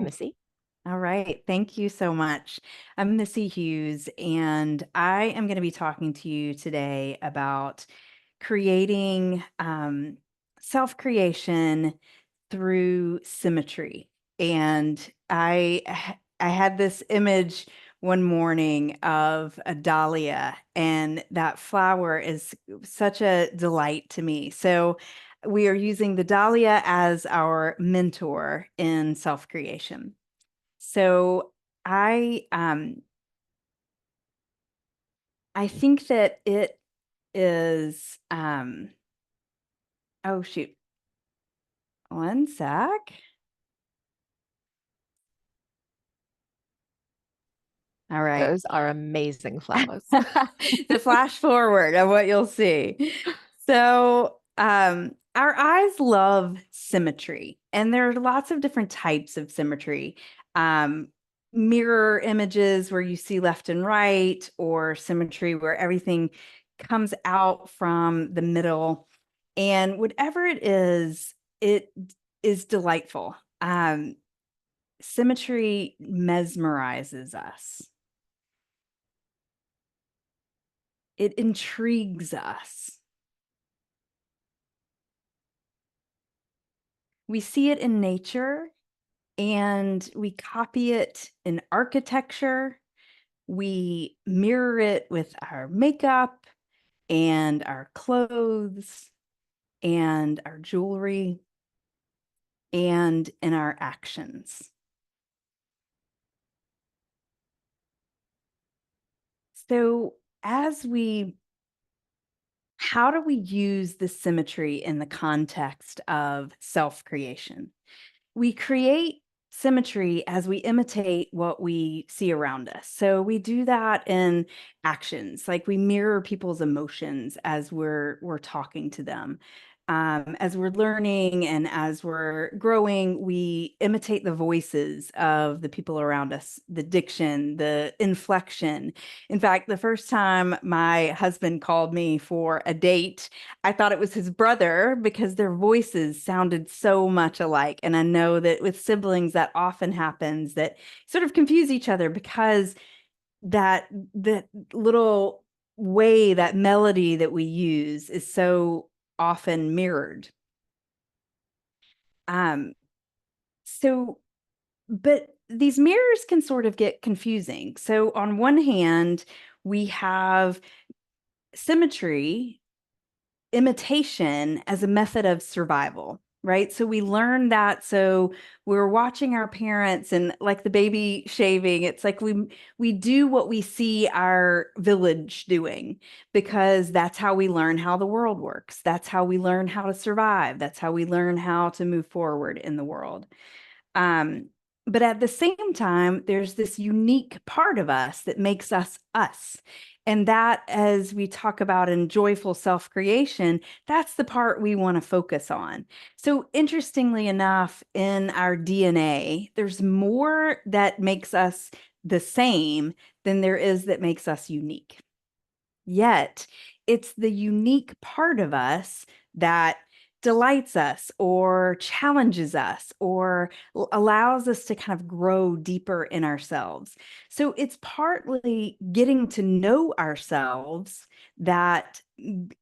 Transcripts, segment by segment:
I'm Missy. All right. Thank you so much. I'm Missy Hughes, and I am going to be talking to you today about creating self-creation through symmetry. And I had this image one morning of a dahlia, and that flower is such a delight to me. So we are using the dahlia as our mentor in self-creation. So I um I think that it is oh shoot, one sec. All right. Those are amazing flowers. The flash forward of what you'll see. So, our eyes love symmetry, and there are lots of different types of symmetry. Um, Mirror images where you see left and right, or symmetry where everything comes out from the middle. And whatever it is delightful. Symmetry mesmerizes us. It intrigues us. We see it in nature and we copy it in architecture. We mirror it with our makeup and our clothes and our jewelry and in our actions. So, as we how do we use the symmetry in the context of self creation? We create symmetry as we imitate what we see around us. So we do that in actions, like we mirror people's emotions as we're talking to them. As we're learning and as we're growing, we imitate the voices of the people around us, the diction, the inflection. In fact, the first time my husband called me for a date, I thought it was his brother because their voices sounded so much alike. And I know that with siblings, that often happens that sort of confuse each other because that little way, that melody that we use is so often mirrored. Um, so, but these mirrors can sort of get confusing. So on one hand, we have symmetry imitation as a method of survival, right? So we learn that. So we're watching our parents and like the baby shaving, it's like we do what we see our village doing because that's how we learn how the world works. That's how we learn how to survive. That's how we learn how to move forward in the world. Um, but at the same time, there's this unique part of us that makes us us. And that, as we talk about in joyful self creation, that's the part we want to focus on. So, interestingly enough, in our DNA, there's more that makes us the same than there is that makes us unique. Yet it's the unique part of us that delights us or challenges us or allows us to kind of grow deeper in ourselves. So it's partly getting to know ourselves that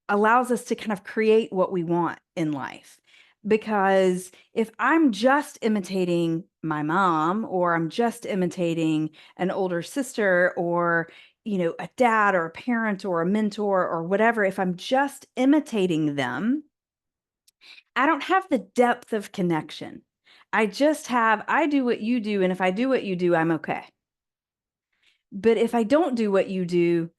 allows us to kind of create what we want in life. Because if I'm just imitating my mom or I'm just imitating an older sister or a dad or a parent or a mentor or whatever, if I'm just imitating them, I don't have the depth of connection. I do what you do. And if I do what you do, I'm okay. But if I don't do what you do,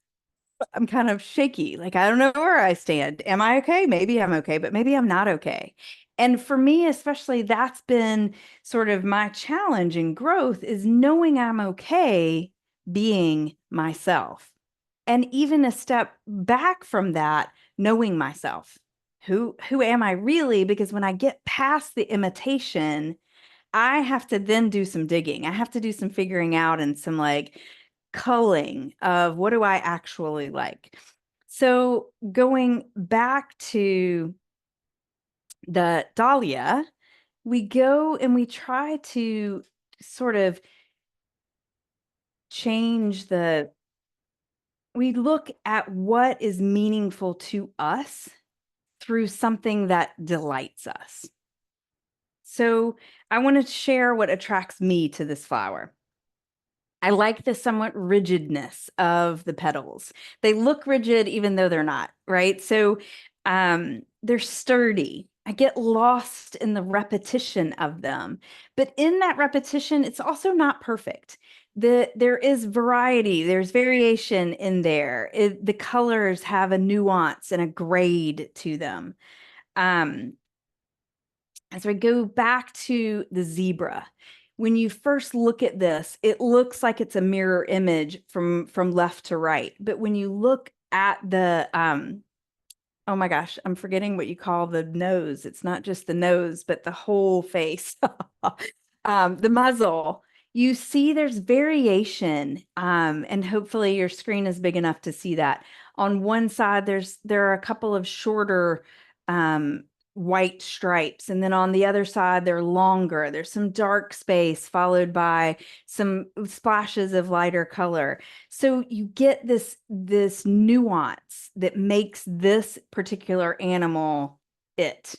I'm kind of shaky. Like, I don't know where I stand. Am I okay? Maybe I'm okay, but maybe I'm not okay. And for me, especially, that's been sort of my challenge in growth is knowing I'm okay being myself. And even a step back from that, knowing myself. Who am I really? Because when I get past the imitation, I have to then do some digging. I have to do some figuring out and some like culling of what do I actually like. So going back to the Dahlia, we go and we try to sort of change we look at what is meaningful to us through something that delights us. So I want to share what attracts me to this flower. I like the somewhat rigidness of the petals. They look rigid even though they're not, right? So they're sturdy. I get lost in the repetition of them. But in that repetition, it's also not perfect. There is variety, there's variation in there. The colors have a nuance and a grade to them. Um, as we go back to the zebra, when you first look at this, it looks like it's a mirror image from left to right. But when you look at the oh my gosh, I'm forgetting what you call the nose. It's not just the nose, but the whole face. The muzzle. You see there's variation, and hopefully your screen is big enough to see that. On one side, there are a couple of shorter white stripes, and then on the other side, they're longer. There's some dark space followed by some splashes of lighter color. So you get this nuance that makes this particular animal it.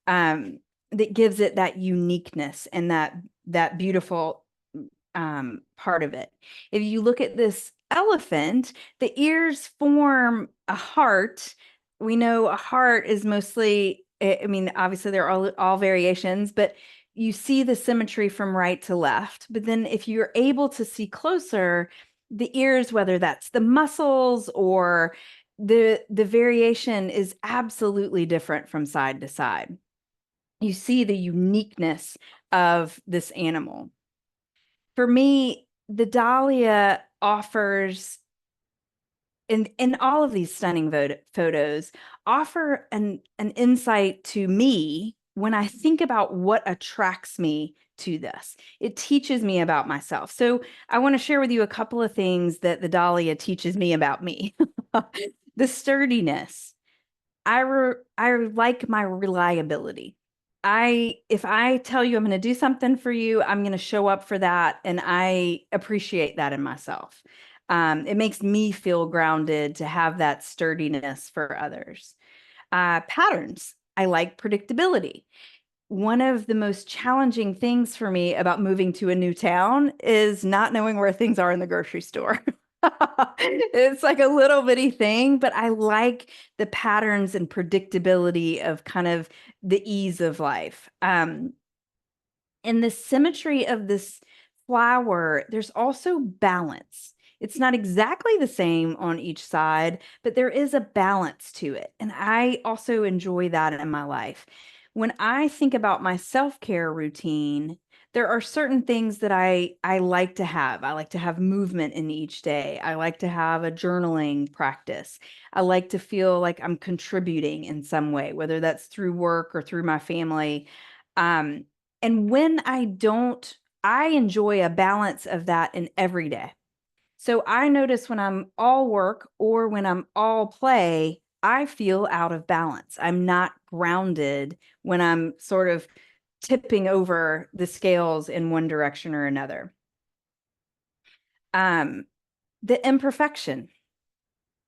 That gives it that uniqueness and that beautiful part of it. If you look at this elephant, the ears form a heart. We know a heart is mostly, I mean, obviously there are all variations, but you see the symmetry from right to left. But then if you're able to see closer, the ears, whether that's the muscles or the variation is absolutely different from side to side. You see the uniqueness of this animal. For me, the Dahlia offers, in all of these stunning photos, offer an insight to me when I think about what attracts me to this. It teaches me about myself. So I want to share with you a couple of things that the Dahlia teaches me about me. The sturdiness. I like my reliability. If I tell you I'm going to do something for you, I'm going to show up for that, and I appreciate that in myself. It makes me feel grounded to have that sturdiness for others. Patterns. I like predictability. One of the most challenging things for me about moving to a new town is not knowing where things are in the grocery store. It's like a little bitty thing, but I like the patterns and predictability of kind of the ease of life. And the symmetry of this flower, there's also balance. It's not exactly the same on each side, but there is a balance to it. And I also enjoy that in my life. When I think about my self-care routine, there are certain things that I like to have. I like to have movement in each day. I like to have a journaling practice. I like to feel like I'm contributing in some way, whether that's through work or through my family. Um, and when I don't, I enjoy a balance of that in every day. So I notice when I'm all work or when I'm all play, I feel out of balance. I'm not grounded when I'm sort of tipping over the scales in one direction or another. Um, the imperfection.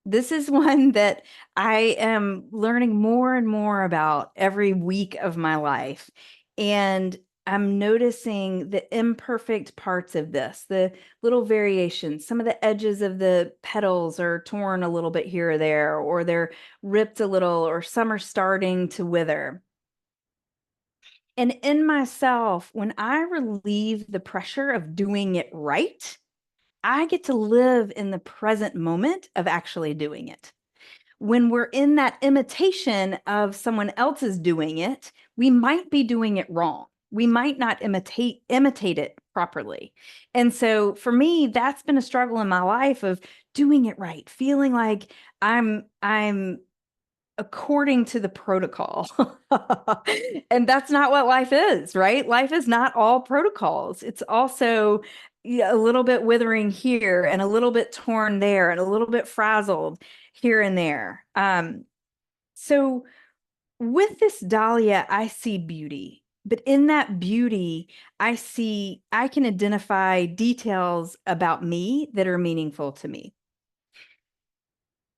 This is one that I am learning more and more about every week of my life. And I'm noticing the imperfect parts of this, the little variations. Some of the edges of the petals are torn a little bit here or there, or they're ripped a little, or some are starting to wither. And in myself, when I relieve the pressure of doing it right, I get to live in the present moment of actually doing it. When we're in that imitation of someone else's doing it, we might be doing it wrong. We might not imitate it properly. And so for me, that's been a struggle in my life of doing it right, feeling like I'm according to the protocol. And that's not what life is, right? Life is not all protocols. It's also a little bit withering here and a little bit torn there and a little bit frazzled here and there. So with this Dahlia, I see beauty. But in that beauty, I can identify details about me that are meaningful to me.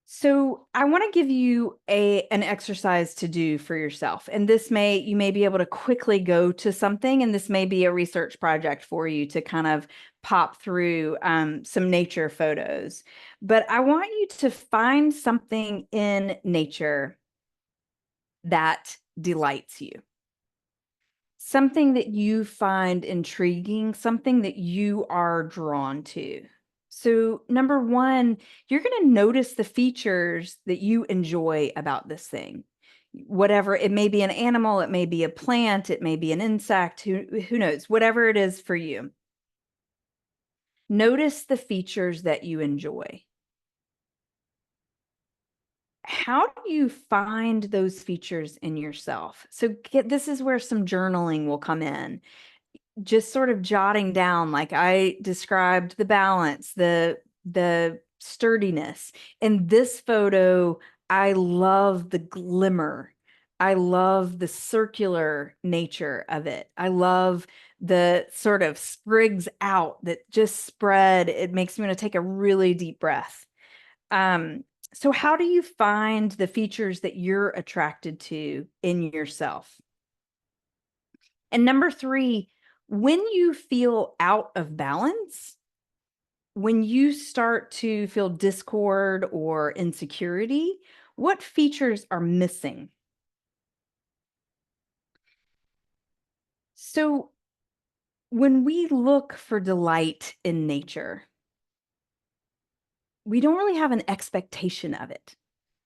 So I want to give you an exercise to do for yourself. And you may be able to quickly go to something, and this may be a research project for you to kind of pop through some nature photos. But I want you to find something in nature that delights you, something that you find intriguing, something that you are drawn to. So, number one, you're going to notice the features that you enjoy about this thing. Whatever it may be, an animal, it may be a plant, it may be an insect, who knows, whatever it is for you. Notice the features that you enjoy. How do you find those features in yourself? So, this is where some journaling will come in, just sort of jotting down, like I described, the balance, the sturdiness. In this photo, I love the glimmer. I love the circular nature of it. I love the sort of sprigs out that just spread. It makes me want to take a really deep breath. Um, so how do you find the features that you're attracted to in yourself? And number three, when you feel out of balance, when you start to feel discord or insecurity, what features are missing? So, when we look for delight in nature, we don't really have an expectation of it.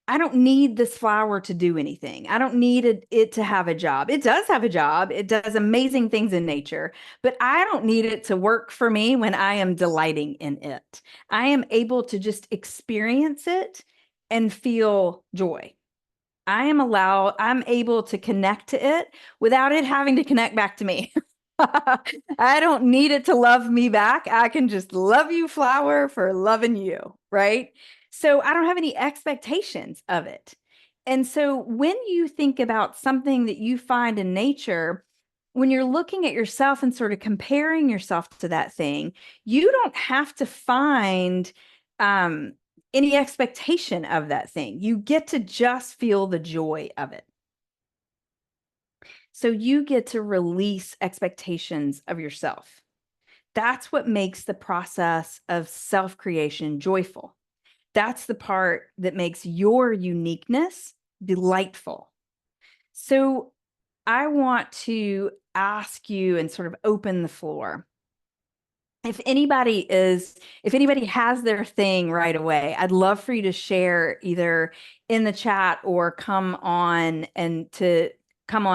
I don't need this flower to do anything. I don't need it to have a job. It does have a job. It does amazing things in nature, but I don't need it to work for me when I am delighting in it. I am able to just experience it and feel joy. I'm able to connect to it without it having to connect back to me. I don't need it to love me back. I can just love you, flower, for loving you, right? So I don't have any expectations of it. And so when you think about something that you find in nature, when you're looking at yourself and sort of comparing yourself to that thing, you don't have to find um, any expectation of that thing. You get to just feel the joy of it. So you get to release expectations of yourself. That's what makes the process of self creation joyful. That's the part that makes your uniqueness delightful. So I want to ask you and sort of open the floor. If anybody has their thing right away, I'd love for you to share either in the chat or come on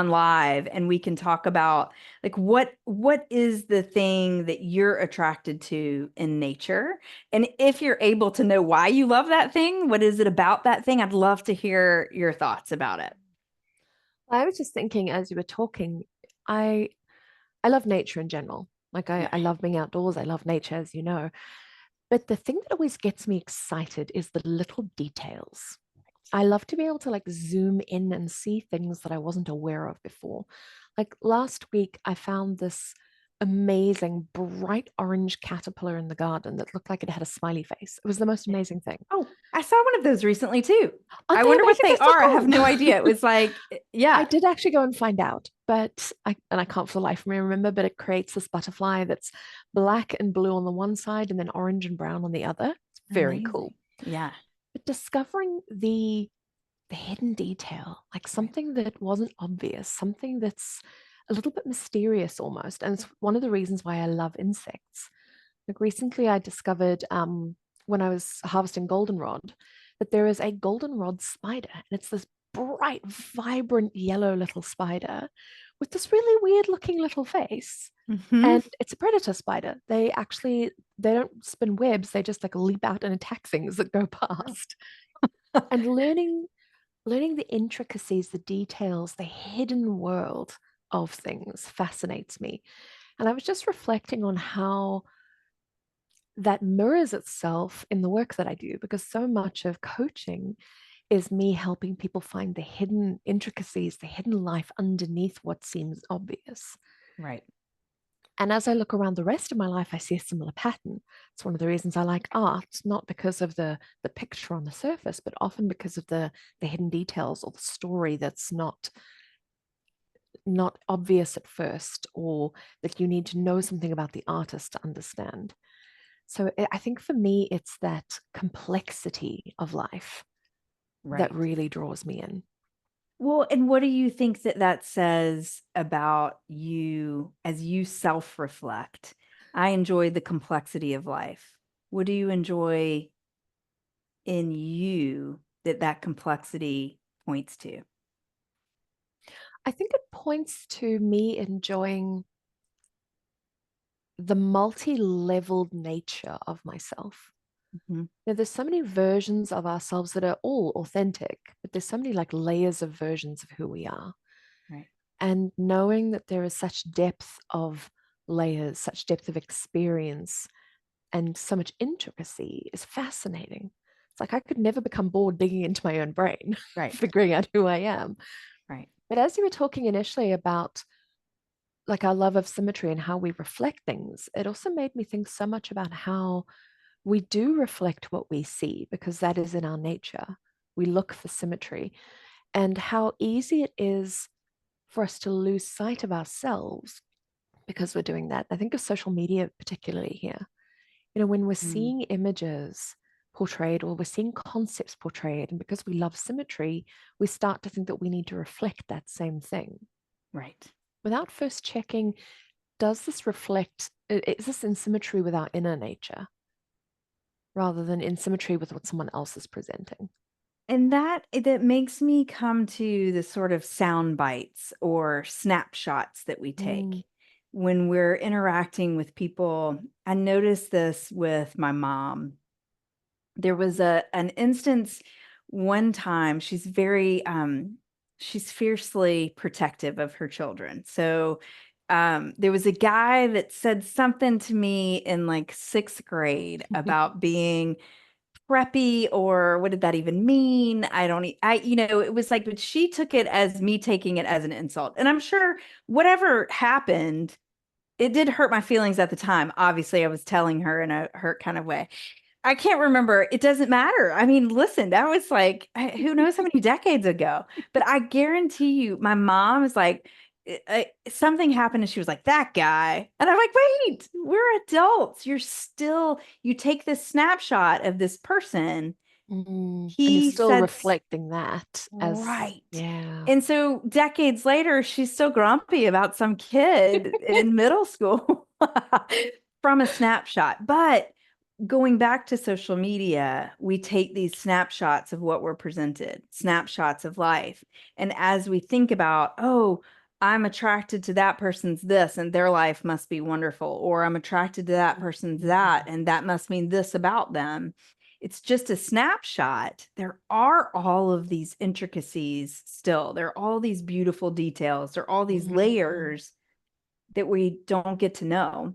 live, and we can talk about like what is the thing that you're attracted to in nature. And if you're able to know why you love that thing, what is it about that thing? I'd love to hear your thoughts about it. I was just thinking as you were talking, I I love nature in general. Like Yeah. I love being outdoors. I love nature, as you know. But the thing that always gets me excited is the little details. I love to be able to like zoom in and see things that I wasn't aware of before. Like last week, I found this amazing bright orange caterpillar in the garden that looked like it had a smiley face. It was the most amazing thing. Oh, I saw one of those recently too. Aren't I they wonder what amazing? they They're so are. I have cool. no idea. It was like, I yeah. did actually go and find out, but I can't for the life of me remember, but it creates this butterfly that's black and blue on the one side and then orange and brown on the other. It's very Amazing. cool. Yeah. But discovering the hidden detail, like Right. something that wasn't obvious, something that's a little bit mysterious almost. And it's one of the reasons why I love insects. Like recently I discovered when I was harvesting goldenrod that there is a goldenrod spider, and it's this bright, vibrant yellow little spider with this really weird looking little face. Hmm. And it's a predator spider. They don't spin webs, they just like leap out and attack things that go past. And learning the intricacies, the details, the hidden world of things fascinates me. And I was just reflecting on how that mirrors itself in the work that I do, because so much of coaching is me helping people find the hidden intricacies, the hidden life underneath what seems obvious. Right. And as I look around the rest of my life, I see a similar pattern. It's one of the reasons I like art, not because of the picture on the surface, but often because of the hidden details or the story that's not obvious at first, or that you need to know something about the artist to understand. So I think for me, it's that complexity of life that Right. really draws me in. Well, and what do you think that that says about you as you self-reflect? I enjoy the complexity of life. What do you enjoy in you that that complexity points to? I think it points to me enjoying the multi-leveled nature of myself. Mhm. There's so many versions of ourselves that are all authentic, but there's so many like layers of versions of who we are. Right. And knowing that there is such depth of layers, such depth of experience, and so much intricacy is fascinating. It's like I could never become bored digging into my own brain, Right. figuring out who I am. Right. But as you were talking initially about like our love of symmetry and how we reflect things, it also made me think so much about how we do reflect what we see because that is in our nature. We look for symmetry and how easy it is for us to lose sight of ourselves because we're doing that. I think of social media, particularly here. When we're Mm. seeing images portrayed or we're seeing concepts portrayed, and because we love symmetry, we start to think that we need to reflect that same thing Right. without first checking, does this reflect, is this in symmetry with our inner nature rather than in symmetry with what someone else is presenting? And that makes me come to the sort of sound bites or snapshots that we Mm, take when we're interacting with people. I noticed this with my mom. There was a an instance one time. She's fiercely protective of her children. So there was a guy that said something to me in like 6th grade about being preppy, or what did that even mean? I don't I it was like, but she took it as me taking it as an insult. And I'm sure whatever happened, it did hurt my feelings at the time. Obviously, I was telling her in a hurt kind of way. I can't remember. It doesn't matter. I mean, listen, that was like, who knows how many decades ago. But I guarantee you, my mom is like, something happened and she was like, that guy. And I'm like, wait, we're adults. You take this snapshot of this person. And you're He still said, reflecting that as, right. yeah. And so decades later, she's still grumpy about some kid in middle school from a snapshot. But going back to social media, we take these snapshots of what we're presented, snapshots of life. And as we think about, oh, I'm attracted to that person's this and their life must be wonderful, or I'm attracted to that person's that and that must mean this about them. It's just a snapshot. There are all of these intricacies still. There are all these beautiful details. There are all these Mhm. layers that we don't get to know.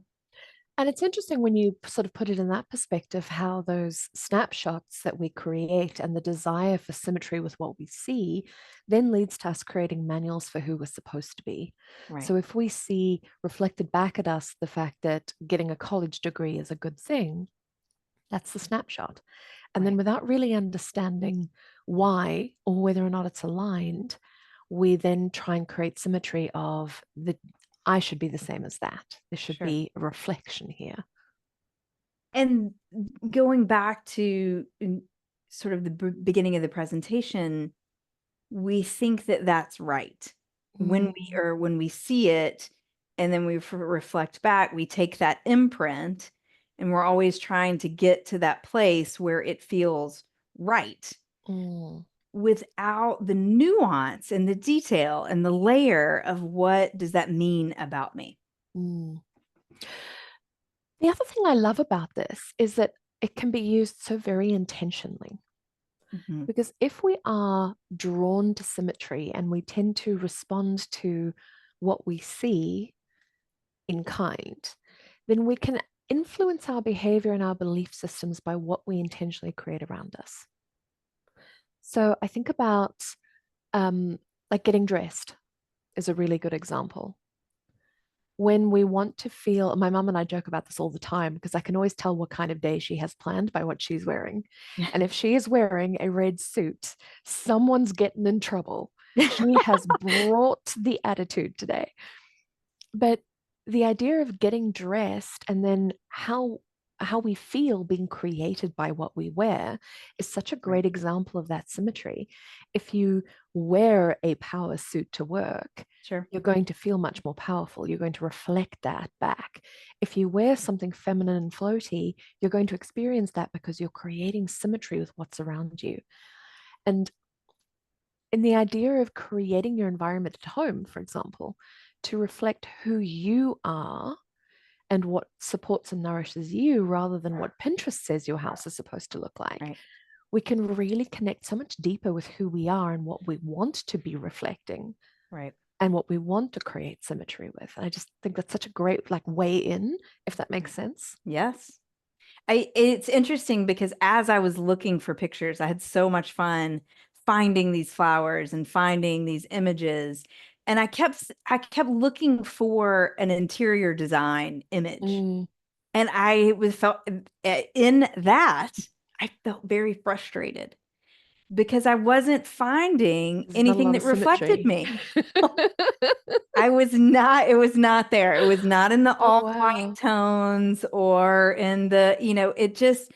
And it's interesting when you sort of put it in that perspective, how those snapshots that we create and the desire for symmetry with what we see then leads to us creating manuals for who we're supposed to be. Right, So if we see reflected back at us the fact that getting a college degree is a good thing, that's the snapshot. And then right. without really understanding why or whether or not it's aligned, we then try and create symmetry of the I should be the same as that. There should Sure. be a reflection here. And going back to sort of the beginning of the presentation, we think that that's right. Mm, When we see it and then we reflect back, we take that imprint and we're always trying to get to that place where it feels right mm, without the nuance and the detail and the layer of what does that mean about me? mm. The other thing I love about this is that it can be used so very intentionally. Mhm. Because if we are drawn to symmetry and we tend to respond to what we see in kind, then we can influence our behavior and our belief systems by what we intentionally create around us. So I think about like getting dressed is a really good example. When we want to feel, my mum and I joke about this all the time because I can always tell what kind of day she has planned by what she's wearing. And if she is wearing a red suit, someone's getting in trouble. She has brought the attitude today. But the idea of getting dressed and then how we feel being created by what we wear is such a Right. great example of that symmetry. If you wear a power suit to work, Sure. you're going to feel much more powerful. You're going to reflect that back. If you wear something feminine and floaty, you're going to experience that because you're creating symmetry with what's around you. And in the idea of creating your environment at home, for example, to reflect who you are and what supports and nourishes you rather than what Pinterest says your house is supposed to look like, Right. we can really connect so much deeper with who we are and what we want to be reflecting Right. and what we want to create symmetry with. And I just think that's such a great like way in, if that makes Right. sense. Yes. It's interesting because as I was looking for pictures, I had so much fun finding these flowers and finding these images. And I kept looking for an interior design image. Mm, And I was felt in that I felt very frustrated because I wasn't finding there's not a anything lot that of reflected symmetry. me. It was not there. It was not in the Oh, all white wow. tones or in the, it just,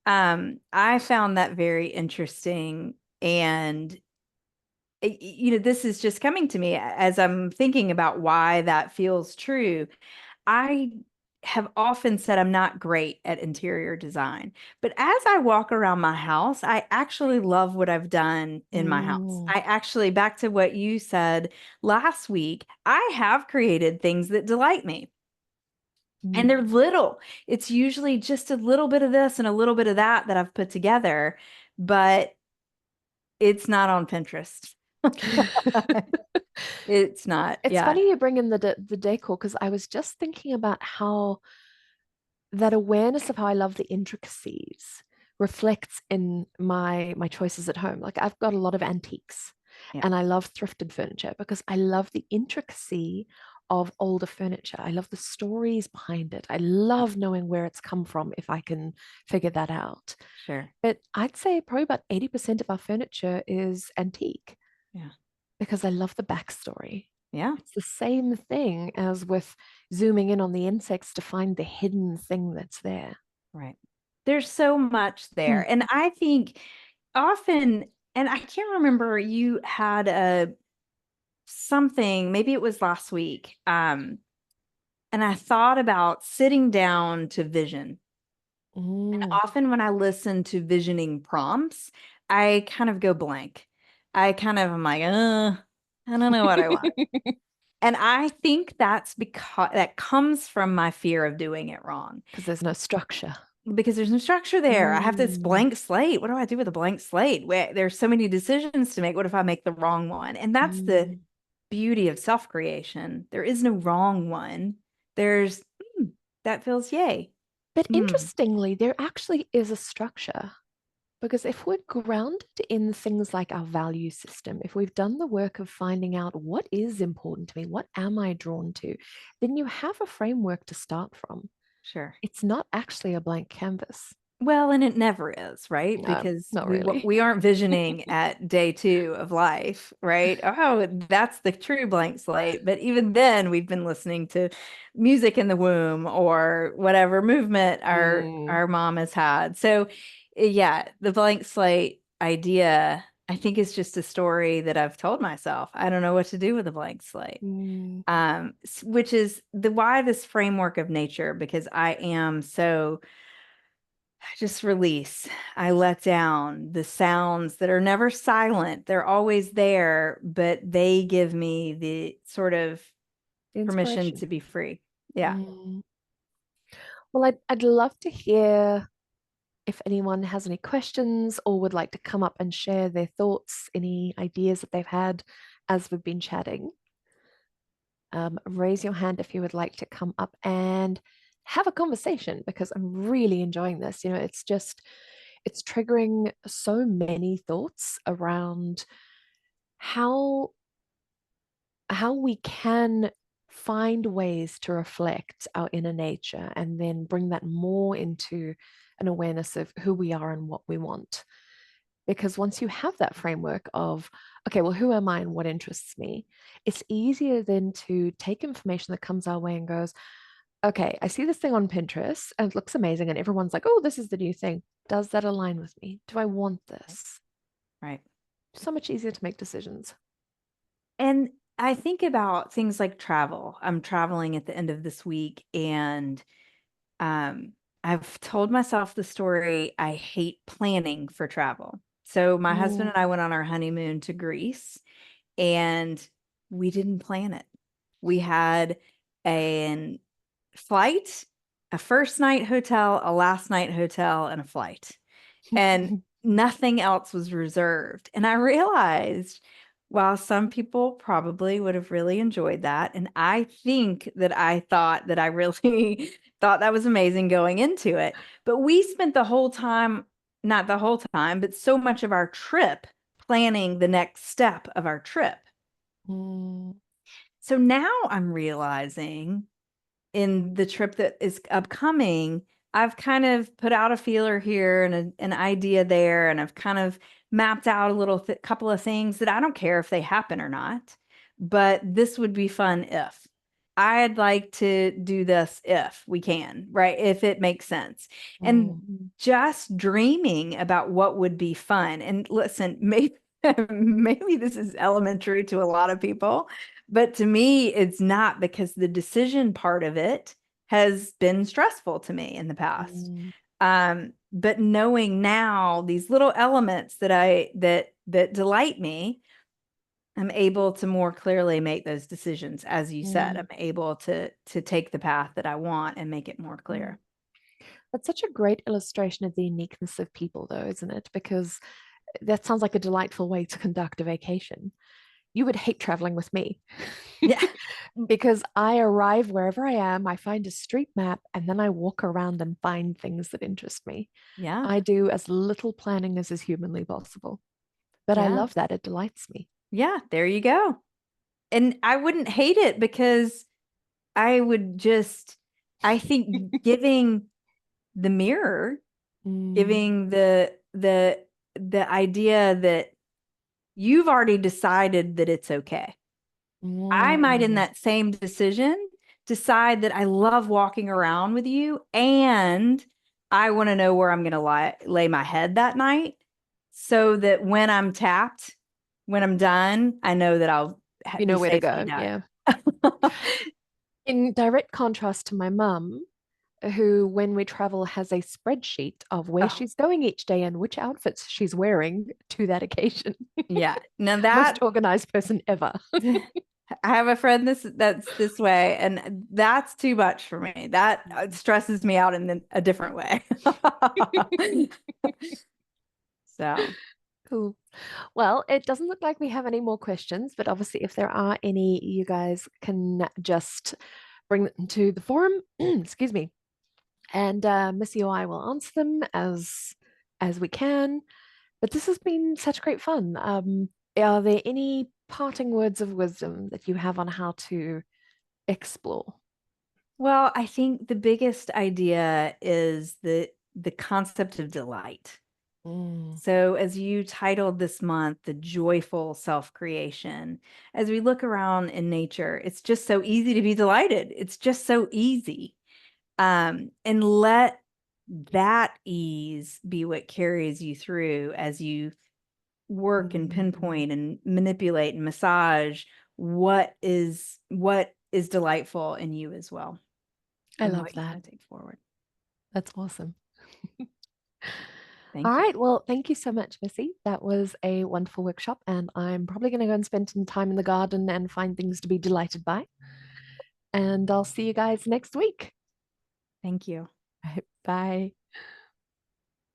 I found that very interesting. And, this is just coming to me as I'm thinking about why that feels true. I have often said I'm not great at interior design, but as I walk around my house, I actually love what I've done in my house. Mm, I actually, back to what you said last week, I have created things that delight me. And mm. they're little. It's usually just a little bit of this and a little bit of that that I've put together, but it's not on Pinterest. It's not. It's Yeah. funny you bring in the decor because I was just thinking about how that awareness of how I love the intricacies reflects in my choices at home. Like I've got a lot of antiques Yeah. and I love thrifted furniture because I love the intricacy of older furniture. I love the stories behind it. I Yeah. love knowing where it's come from if I can figure that out. Sure. But I'd say probably about 80% of our furniture is antique Yeah. because I love the backstory. Yeah. It's the same thing as with zooming in on the insects to find the hidden thing that's there. Right. There's so much Hmm. there. And I think often, and I can't remember, you had a something, maybe it was last week. And I thought about sitting down to vision. And Mm. often when I listen to visioning prompts, I kind of go blank. I kind of am like, I don't know what I want. And I think that's because that comes from my fear of doing it wrong. Because there's no structure. Because there's no structure there. I have this Mm. blank slate. What do I do with a blank slate? Where there's so many decisions to make. What if I make the wrong one? And that's the Mm. beauty of self-creation. There is no wrong one. There's that feels yay. But Hmm, interestingly, there actually is a structure. Because if we're grounded in things like our value system, if we've done the work of finding out what is important to me, what am I drawn to, then you have a framework to start from. sure. It's not actually a blank canvas. Well, and it never is, right? No, Because not really. we aren't visioning at day two of life, right? Oh, that's the true blank slate. But even then, we've been listening to music in the womb or whatever movement Mm, our mom has had. So, yeah, the blank slate idea, I think, is just a story that I've told myself. I don't know what to do with a blank slate. mm. Which is the why this framework of nature, because I am so I just release. I let down the sounds that are never silent. They're always there, but they give me the sort of The permission inspiration. to be free. Yeah, Mm. Well, I'd love to hear if anyone has any questions or would like to come up and share their thoughts, any ideas that they've had as we've been chatting. Raise your hand if you would like to come up and have a conversation because I'm really enjoying this. You know, it's triggering so many thoughts around how we can find ways to reflect our inner nature and then bring that more into an awareness of who we are and what we want. Because once you have that framework of, okay, well, who am I and what interests me, it's easier then to take information that comes our way and goes, okay, I see this thing on Pinterest and it looks amazing. And everyone's like, oh, this is the new thing. Does that align with me? Do I want Right. this? Right. So much easier to make decisions. And I think about things like travel. I'm traveling at the end of this week, and um, I've told myself the story. I hate planning for travel. So my husband and I Mm. went on our honeymoon to Greece, and we didn't plan it. We had an flight, a first night hotel, a last night hotel, and a flight, and nothing else was reserved. And I realized, while some people probably would have really enjoyed that, and I think that I thought that I really thought that was amazing going into it, but we spent the whole time, not the whole time, but so much of our trip planning the next step of our trip. Mm. So now I'm realizing, in the trip that is upcoming, I've kind of put out a feeler here and an idea there, and I've kind of mapped out a little couple of things that I don't care if they happen or not, but this would be fun if. I'd like to do this if we can, right? If it makes sense. And Mm. just dreaming about what would be fun. And listen, maybe maybe this is elementary to a lot of people, but to me, it's not, because the decision part of it has been stressful to me in the past. Mm. But knowing now these little elements that delight me, I'm able to more clearly make those decisions. As you said, I'm Mm. able to take the path that I want and make it more Mm. clear. That's such a great illustration of the uniqueness of people, though, isn't it? Because that sounds like a delightful way to conduct a vacation. You would hate traveling with me Yeah. because I arrive wherever I am, I find a street map, and then I walk around and find things that interest me. Yeah. I do as little planning as is humanly possible. But I Yeah. love that. It delights me. Yeah. There you go. And I wouldn't hate it, because I would just, I think giving the mirror, Mm. giving the idea that you've already decided that it's okay. I might, in Mm. that same decision, decide that I love walking around with you, and I want to know where I'm going to lay my head that night, so that when I'm tapped, when I'm done, I know that I'll You be know where to safely go. done. Yeah. In direct contrast to my mum, who, when we travel, has a spreadsheet of where Oh, she's going each day and which outfits she's wearing to that occasion. yeah. Now Most that organized person ever. I have a friend that's this way, and that's too much for me. That stresses me out in a different way. So, Cool. Well, it doesn't look like we have any more questions, but obviously, if there are any, you guys can just bring them to the forum. Excuse me. And Missy or I will answer them as we can. But this has been such great fun. Are there any parting words of wisdom that you have on how to explore? well, I think the biggest idea is the concept of delight. Mm. So, as you titled this month, the joyful self-creation, as we look around in nature, it's just so easy to be delighted. It's just so easy. And let that ease be what carries you through as you work and Mm. pinpoint and manipulate and massage what is delightful in you as well, I and love what you that. want to take forward. That's awesome. All Thank you. right. Well, thank you so much, Missy. That was a wonderful workshop, and I'm probably going to go and spend some time in the garden and find things to be delighted by. And I'll see you guys next week. Thank you. Bye.